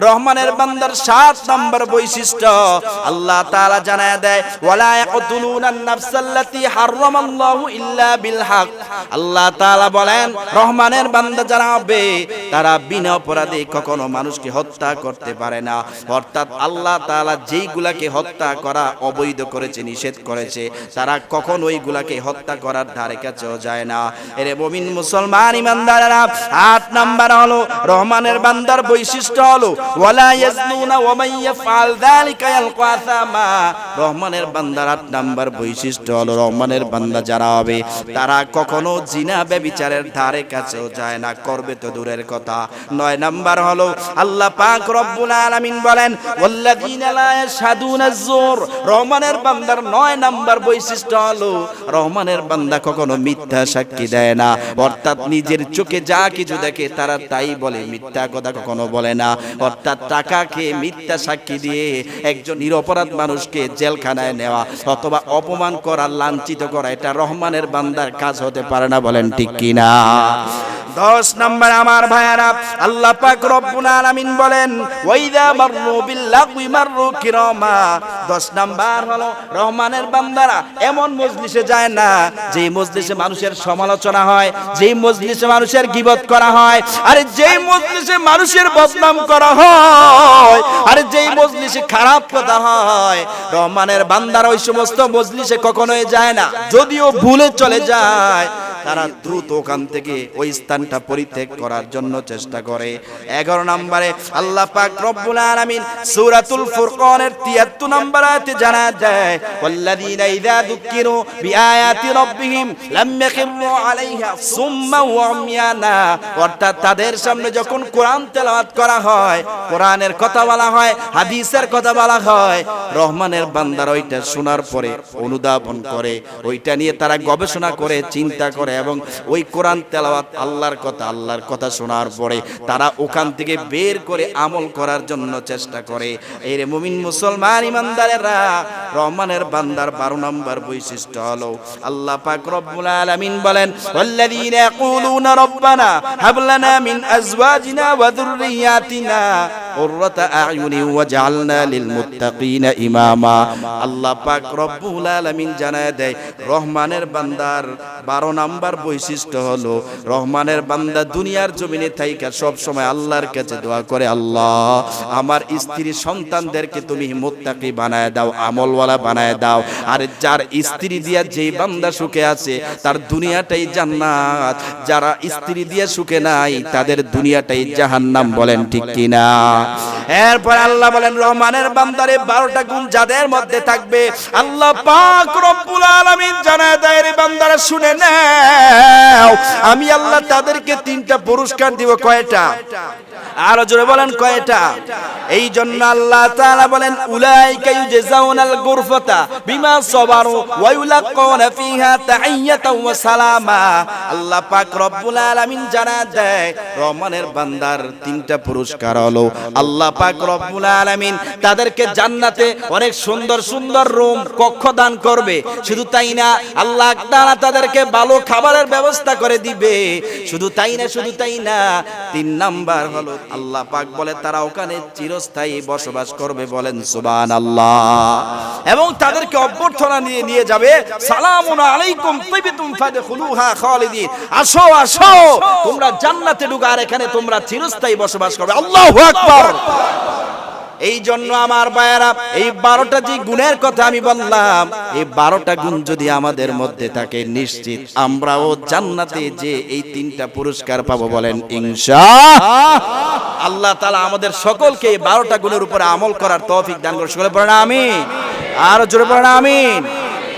রহমানের বান্দার 7 নম্বর বৈশিষ্ট্য আল্লাহ তাআলা জানায় দেয়, ওয়ালা ইয়াকতুলুনান নাফসাল্লাতী হারামাল্লাহু ইল্লা বিল হক। আল্লাহ তাআলা বলেন রহমানের বান্দা যারা হবে তারা বিনা অপরাধে কখনো মানুষকে হত্যা করতে পারে না। অর্থাৎ আল্লাহ তাআলা যেইগুলাকে হত্যা করা অবৈধ করেছে, নিষেধ করেছে, তারা কখনো ওইগুলাকে হত্যা করার ধারে কাছেও যায় না। এরে মুমিন মুসলমান ইমানদারেরা, 8 নাম্বার হলো রহমানের বান্দার বৈশিষ্ট্য হলো ওয়ালা ইয়াজনুনা ওয়া মান ইয়াফআল যালিকা ইয়ালকা আসামা। রহমানের বান্দার 8 নাম্বার বৈশিষ্ট্য হলো রহমানের বান্দা যারা হবে তারা কখনো জিনা ব্যভিচারের ধারে কাছেও যায় না, করবে তো দূরের কথা। 9 নাম্বার হলো আল্লাহ পাক রব্বুল আলামিন বলেন ওয়াল্লাযীনা লা ইয়াশহাদুনা আয-যুর। রহমানের বান্দার 9 নাম্বার বৈশিষ্ট্য হলো রহমানের বান্দা কখনো মিথ্যা সাক্ষী দেয় না। অর্থাৎ নিজের চোখে যা কিছু দেখে তারা তাই বলে, মিথ্যা কথা কখনো বলে না। অর্থাৎ টাকাকে মিথ্যা সাক্ষী দিয়ে একজন নিরপরাধ মানুষকে জেলখানায় নেওয়া অথবা অপমান করা, লাঞ্ছিত করা, এটা রহমানের বান্দার কাজ হতে পারে না, বলেন ঠিক কিনা? 10 নাম্বার আমার ভাইয়ারা, আল্লাহ পাক রব্বুল আলামিন বলেন ওয়াইদা মাররু বিল লাগwi মাররু কিরামা। 10 নাম্বার হলো রহমানের বান্দারা এমন মজলিসে যায় না যেই মজলিসে মানুষের সমালোচনা হয়, যেই মজলিসে মানুষের গীবত করা হয়, আরে যেই মজলিসে মানুষের বদনাম করা হয়, আরে যেই মজলিসে খারাপ কথা হয়, রহমানের বান্দারা ওই সমস্ত মজলিসে কখনোই যায় না। যদিও ভুলে চলে যায় তারা দ্রুত ওখান থেকে ওই স্থানটা পরিত্যাগ করার জন্য চেষ্টা করে। 11 নম্বরে আল্লাহ পাক রব্বুল আলামিন সূরাতুল ফুরকানের 73 নম্বর আয়াতে জানা যায় ওয়াল্লাযীনা ইযা যুকিরু বিআয়াতি রাব্বিহিম লাম ইয়াখিরু আলাইহা সুম্মা ওয়া উমিয়ানা। অর্থাৎ তাদের সামনে যখন কোরআন তেলাওয়াত করা হয়, কোরআনের কথা বলা হয়, হাদিসের কথা বলা হয়, রহমানের বান্দারা ওইটা শোনার পরে অনুধাবন করে, ওইটা নিয়ে তারা গবেষণা করে, চিন্তা করে এবং ওই কোরআন তেলাওয়াত আল্লাহর কথা শোনার পরে তারা ওখান থেকে বের করে আমল করার জন্য চেষ্টা করে। এই রে মুমিন মুসলমান ইমানদারেরা, রহমানের বান্দার 12 নম্বর বৈশিষ্ট্য হলো আল্লাহ পাক রব্বুল আলামিন বলেন ওয়াল্লাযীনা ইয়াকুলুনা রব্বানা হাব লানা মিন আজওয়াজিনা ওয়া যুররিয়াতিনা কুররাতা আ'য়ুনি ওয়াজআলনা লিল মুত্তাকিনা ইমামা। আল্লাহ পাক রব্বুল আলামিন জানায় দেয় রহমানের বান্দার 12 নম্বর বৈশিষ্ট্য হলো রহমানের বান্দা দুনিয়ার জমিনে থাইকা সব সময় আল্লাহর কাছে দোয়া করে, আল্লাহ আমার স্ত্রী সন্তানদেরকে তুমি মুত্তাকি বানায় দাও, আমলওয়ালা বানায় দাও। আর যার স্ত্রী দিয়া যেই বান্দা সুখে আছে তার দুনিয়াটাই জান্নাত, যারা স্ত্রী দিয়া সুখে নাই তাদের দুনিয়াটাই জাহান্নাম, বলেন ঠিক কিনা? এরপর আল্লাহ বলেন রহমানের বান্দারে 12টা গুণ যাদের মধ্যে থাকবে আল্লাহ পাক রব্বুল আলামিন জানায় দেয় রে বান্দারা শুনে নাও, আমি আল্লাহ তাদেরকে 3টা পুরস্কার দিব। কয়টা? আরো জোরে বলেন কয়টা? এই জন্য আল্লাহ তাআলা বলেন উলাইকা ইউজাউনাল গুরফাতা বিমা সাবারু ওয়া ইউলাকুনা ফিহা তাহিয়াতাও ওয়া সালামা। আল্লাহ পাক রব্বুল আলামিন জানায় দেয় রহমানের বান্দার 3টা পুরস্কার হলো আল্লাহ পাক রব্বুল আলামিন তাদেরকে জান্নাতে অনেক সুন্দর সুন্দর রুম, কক্ষ দান করবে। শুধু তাই না, আল্লাহ তাআলা তাদেরকে ভালো খাবারের ব্যবস্থা করে দিবে। শুধু তাই না 3 নাম্বার হলো আল্লাহ পাক বলে তারা ওখানে চিরস্থায়ী বসবাস করবে, বলেন সুবহানাল্লাহ। এবং তাদেরকে অভ্যর্থনা নিয়ে যাবে, সালামুন আলাইকুম তিবতুম ফাদখুলুহা খালিদিন। আসো আসো তোমরা জান্নাতে ঢুকো আর এখানে তোমরা চিরস্থায়ী বসবাস করবে। আল্লাহু আকবার। এই জন্য আমার ভাইয়েরা, এই 12টা যে গুণের কথা আমি বললাম, এই 12টা গুণ যদি আমাদের মধ্যে থাকে নিশ্চিত আমরাও জান্নাতে যে এই 3টা পুরস্কার পাবো, বলেন ইনশাআল্লাহ। আল্লাহ তাআলা আমাদের সকলকে এই 12টা গুণের উপরে আমল করার তৌফিক দান করুন। সকলে পড়েন আমিন, আর জোরে পড়েন আমিন।